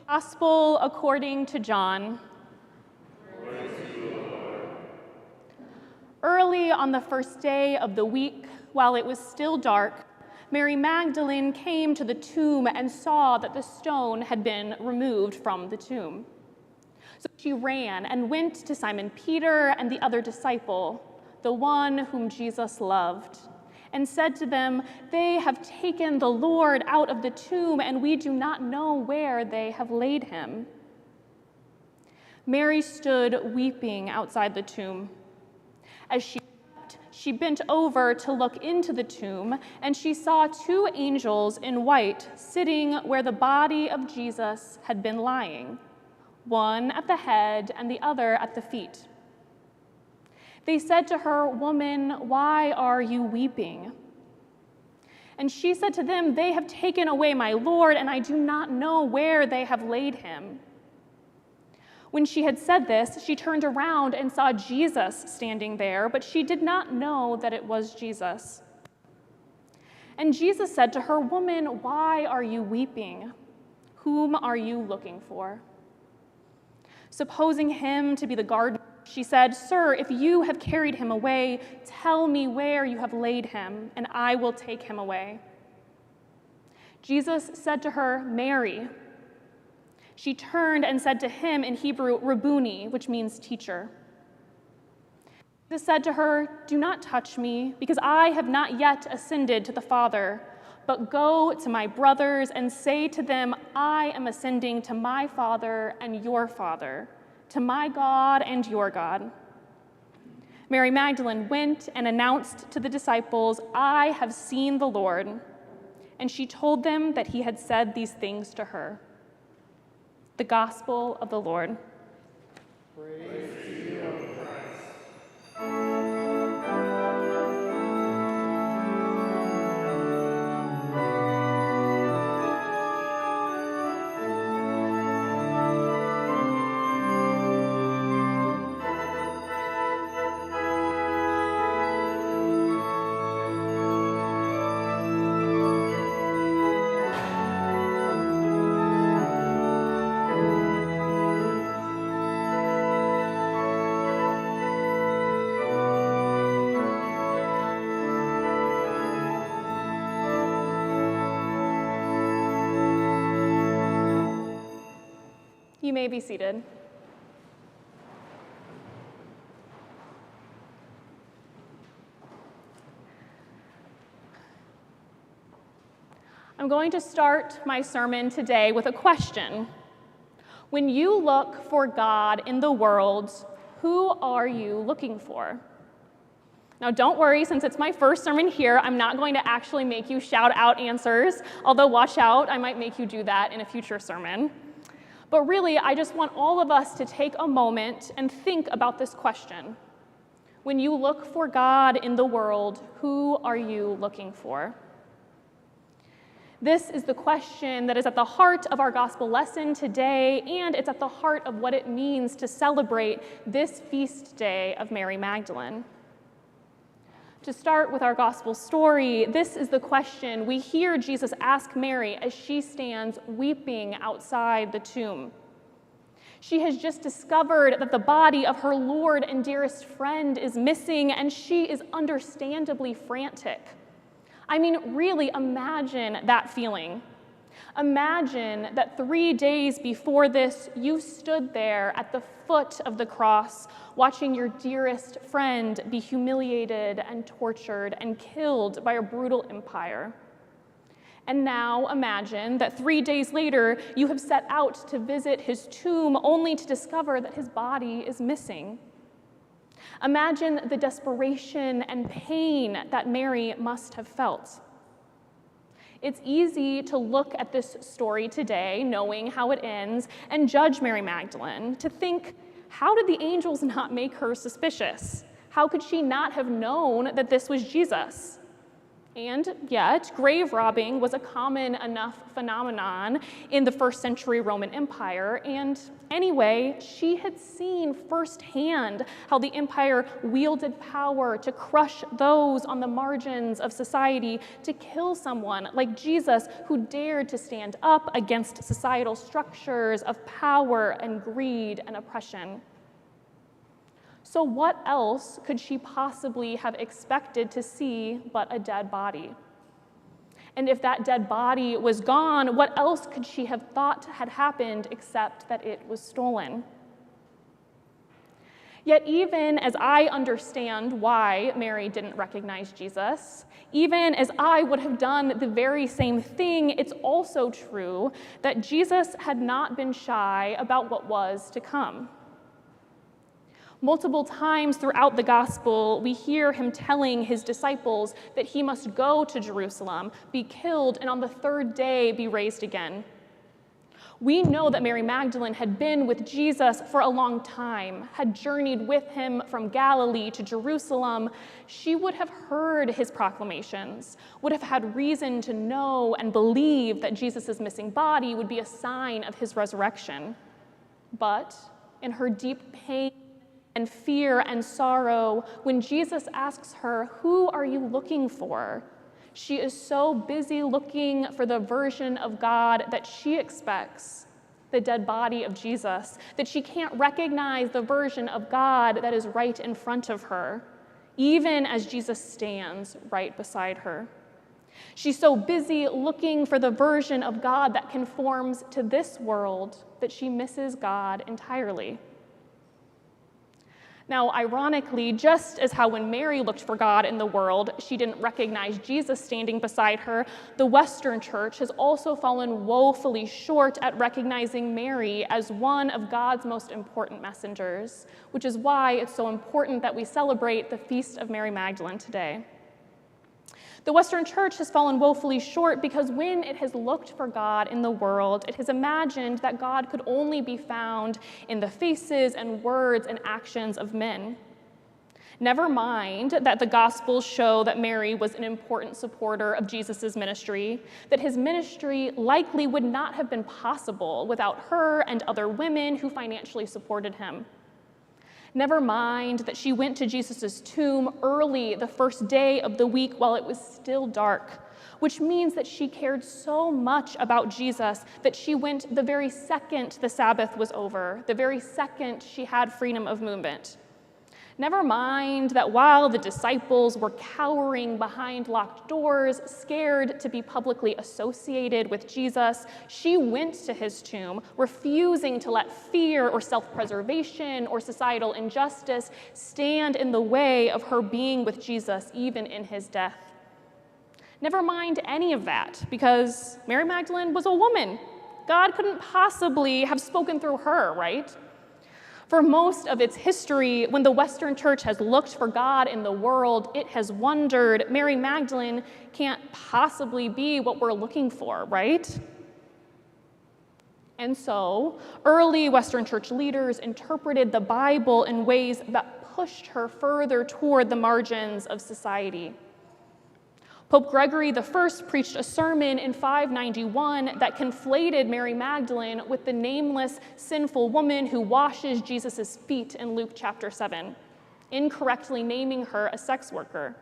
Gospel according to John. Praise to you, Lord. Early on the first day of the week, while it was still dark, Mary Magdalene came to the tomb and saw that the stone had been removed from the tomb. So she ran and went to Simon Peter and the other disciple, the one whom Jesus loved, and said to them, "They have taken the Lord out of the tomb, and we do not know where they have laid him." Mary stood weeping outside the tomb. As she wept, she bent over to look into the tomb, and she saw two angels in white sitting where the body of Jesus had been lying, one at the head and the other at the feet. They said to her, "Woman, why are you weeping?" And she said to them, "They have taken away my Lord, and I do not know where they have laid him." When she had said this, she turned around and saw Jesus standing there, but she did not know that it was Jesus. And Jesus said to her, "Woman, why are you weeping? Whom are you looking for?" Supposing him to be the gardener, she said, "Sir, if you have carried him away, tell me where you have laid him, and I will take him away." Jesus said to her, "Mary." She turned and said to him in Hebrew, "Rabboni," which means teacher. Jesus said to her, "Do not touch me, because I have not yet ascended to the Father, but go to my brothers and say to them, I am ascending to my Father and your Father, to my God and your God." Mary Magdalene went and announced to the disciples, "I have seen the Lord." And she told them that he had said these things to her. The Gospel of the Lord. Praise to you, O Christ. You may be seated. I'm going to start my sermon today with a question. When you look for God in the world, who are you looking for? Now, don't worry, since it's my first sermon here, I'm not going to actually make you shout out answers, although watch out, I might make you do that in a future sermon. But really, I just want all of us to take a moment and think about this question. When you look for God in the world, who are you looking for? This is the question that is at the heart of our gospel lesson today, and it's at the heart of what it means to celebrate this feast day of Mary Magdalene. To start with our gospel story, this is the question we hear Jesus ask Mary as she stands weeping outside the tomb. She has just discovered that the body of her Lord and dearest friend is missing, and she is understandably frantic. I mean, really imagine that feeling. Imagine that 3 days before this, you stood there at the foot of the cross, watching your dearest friend be humiliated and tortured and killed by a brutal empire. And now imagine that 3 days later, you have set out to visit his tomb only to discover that his body is missing. Imagine the desperation and pain that Mary must have felt. It's easy to look at this story today, knowing how it ends, and judge Mary Magdalene, to think, how did the angels not make her suspicious? How could she not have known that this was Jesus? And yet, grave robbing was a common enough phenomenon in the first century Roman Empire. And anyway, she had seen firsthand how the empire wielded power to crush those on the margins of society, to kill someone like Jesus who dared to stand up against societal structures of power and greed and oppression. So what else could she possibly have expected to see but a dead body? And if that dead body was gone, what else could she have thought had happened except that it was stolen? Yet even as I understand why Mary didn't recognize Jesus, even as I would have done the very same thing, it's also true that Jesus had not been shy about what was to come. Multiple times throughout the gospel, we hear him telling his disciples that he must go to Jerusalem, be killed, and on the third day be raised again. We know that Mary Magdalene had been with Jesus for a long time, had journeyed with him from Galilee to Jerusalem. She would have heard his proclamations, would have had reason to know and believe that Jesus' missing body would be a sign of his resurrection. But in her deep pain and fear and sorrow, when Jesus asks her, "Who are you looking for?" she is so busy looking for the version of God that she expects, the dead body of Jesus, that she can't recognize the version of God that is right in front of her, even as Jesus stands right beside her. She's so busy looking for the version of God that conforms to this world that she misses God entirely. Now, ironically, just as how when Mary looked for God in the world, she didn't recognize Jesus standing beside her, the Western Church has also fallen woefully short at recognizing Mary as one of God's most important messengers, which is why it's so important that we celebrate the Feast of Mary Magdalene today. The Western Church has fallen woefully short because when it has looked for God in the world, it has imagined that God could only be found in the faces and words and actions of men. Never mind that the Gospels show that Mary was an important supporter of Jesus' ministry, that his ministry likely would not have been possible without her and other women who financially supported him. Never mind that she went to Jesus' tomb early the first day of the week while it was still dark, which means that she cared so much about Jesus that she went the very second the Sabbath was over, the very second she had freedom of movement. Never mind that while the disciples were cowering behind locked doors, scared to be publicly associated with Jesus, she went to his tomb, refusing to let fear or self-preservation or societal injustice stand in the way of her being with Jesus, even in his death. Never mind any of that, because Mary Magdalene was a woman. God couldn't possibly have spoken through her, right? For most of its history, when the Western Church has looked for God in the world, it has wondered, Mary Magdalene can't possibly be what we're looking for, right? And so, early Western Church leaders interpreted the Bible in ways that pushed her further toward the margins of society. Pope Gregory I preached a sermon in 591 that conflated Mary Magdalene with the nameless, sinful woman who washes Jesus' feet in Luke chapter 7, incorrectly naming her a sex worker.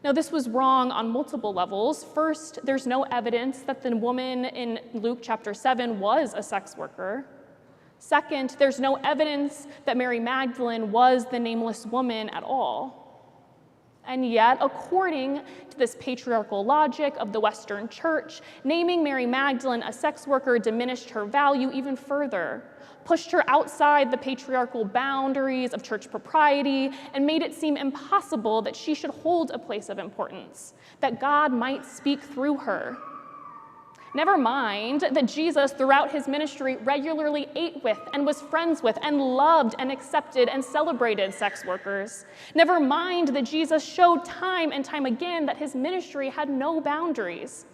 Now, this was wrong on multiple levels. First, there's no evidence that the woman in Luke chapter 7 was a sex worker. Second, there's no evidence that Mary Magdalene was the nameless woman at all. And yet, according to this patriarchal logic of the Western Church, naming Mary Magdalene a sex worker diminished her value even further, pushed her outside the patriarchal boundaries of church propriety, and made it seem impossible that she should hold a place of importance, that God might speak through her. Never mind that Jesus, throughout his ministry, regularly ate with and was friends with and loved and accepted and celebrated sex workers. Never mind that Jesus showed time and time again that his ministry had no boundaries.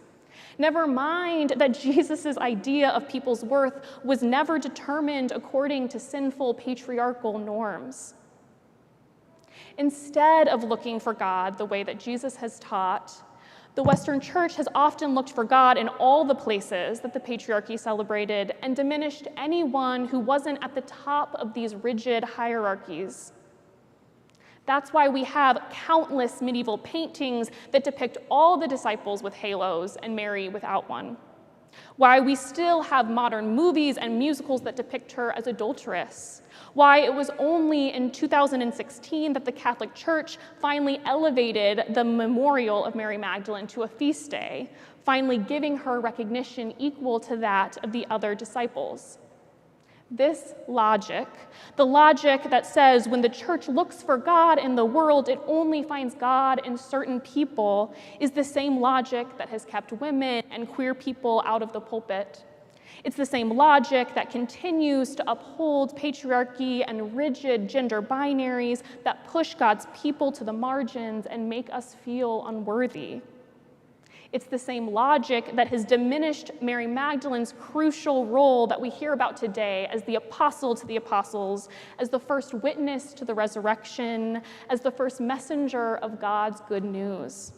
Never mind that Jesus' idea of people's worth was never determined according to sinful patriarchal norms. Instead of looking for God the way that Jesus has taught, The Western Church has often looked for God in all the places that the patriarchy celebrated and diminished anyone who wasn't at the top of these rigid hierarchies. That's why we have countless medieval paintings that depict all the disciples with halos and Mary without one. Why we still have modern movies and musicals that depict her as adulteress. Why it was only in 2016 that the Catholic Church finally elevated the memorial of Mary Magdalene to a feast day, finally giving her recognition equal to that of the other disciples. This logic, the logic that says when the church looks for God in the world, it only finds God in certain people, is the same logic that has kept women and queer people out of the pulpit. It's the same logic that continues to uphold patriarchy and rigid gender binaries that push God's people to the margins and make us feel unworthy. It's the same logic that has diminished Mary Magdalene's crucial role that we hear about today as the apostle to the apostles, as the first witness to the resurrection, as the first messenger of God's good news.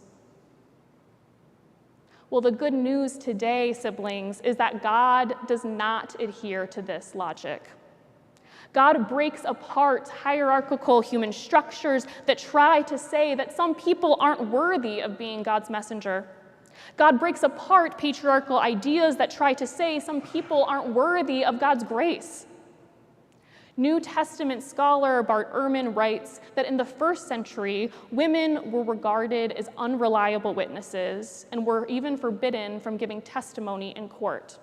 Well, the good news today, siblings, is that God does not adhere to this logic. God breaks apart hierarchical human structures that try to say that some people aren't worthy of being God's messenger. God breaks apart patriarchal ideas that try to say some people aren't worthy of God's grace. New Testament scholar Bart Ehrman writes that in the first century, women were regarded as unreliable witnesses and were even forbidden from giving testimony in court.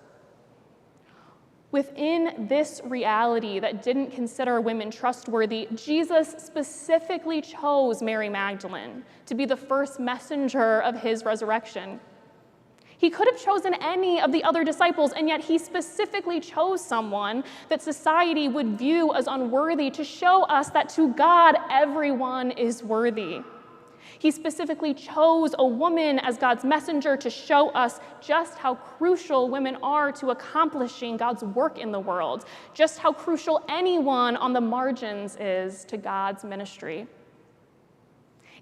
Within this reality that didn't consider women trustworthy, Jesus specifically chose Mary Magdalene to be the first messenger of his resurrection. He could have chosen any of the other disciples, and yet he specifically chose someone that society would view as unworthy to show us that to God, everyone is worthy. He specifically chose a woman as God's messenger to show us just how crucial women are to accomplishing God's work in the world, just how crucial anyone on the margins is to God's ministry.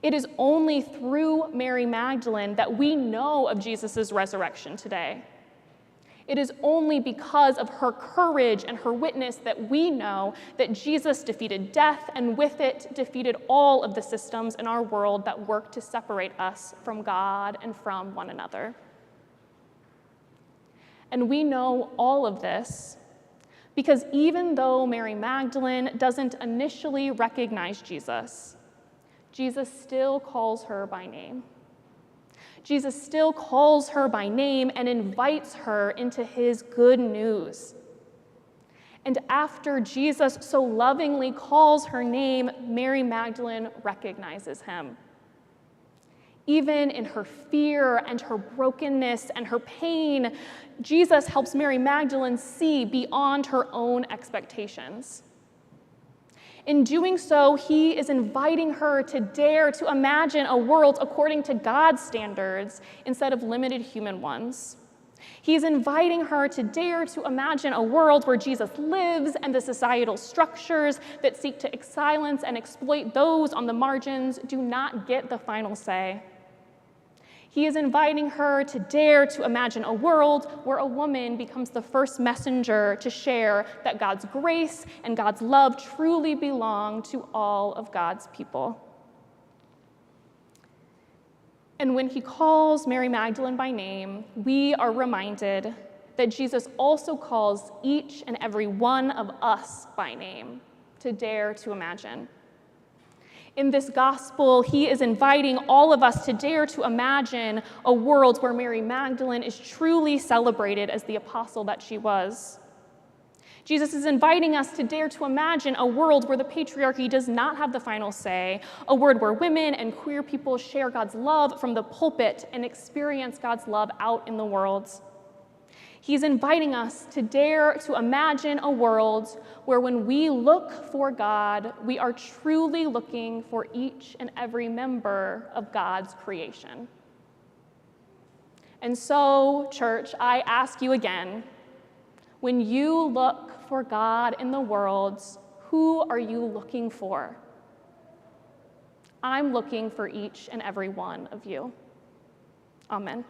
It is only through Mary Magdalene that we know of Jesus' resurrection today. It is only because of her courage and her witness that we know that Jesus defeated death and with it defeated all of the systems in our world that work to separate us from God and from one another. And we know all of this because even though Mary Magdalene doesn't initially recognize Jesus, Jesus still calls her by name. Jesus still calls her by name and invites her into his good news. And after Jesus so lovingly calls her name, Mary Magdalene recognizes him. Even in her fear and her brokenness and her pain, Jesus helps Mary Magdalene see beyond her own expectations. In doing so, he is inviting her to dare to imagine a world according to God's standards instead of limited human ones. He's inviting her to dare to imagine a world where Jesus lives and the societal structures that seek to silence and exploit those on the margins do not get the final say. He is inviting her to dare to imagine a world where a woman becomes the first messenger to share that God's grace and God's love truly belong to all of God's people. And when he calls Mary Magdalene by name, we are reminded that Jesus also calls each and every one of us by name to dare to imagine. In this gospel, he is inviting all of us to dare to imagine a world where Mary Magdalene is truly celebrated as the apostle that she was. Jesus is inviting us to dare to imagine a world where the patriarchy does not have the final say, a world where women and queer people share God's love from the pulpit and experience God's love out in the world. He's inviting us to dare to imagine a world where when we look for God, we are truly looking for each and every member of God's creation. And so, church, I ask you again, when you look for God in the world, who are you looking for? I'm looking for each and every one of you. Amen.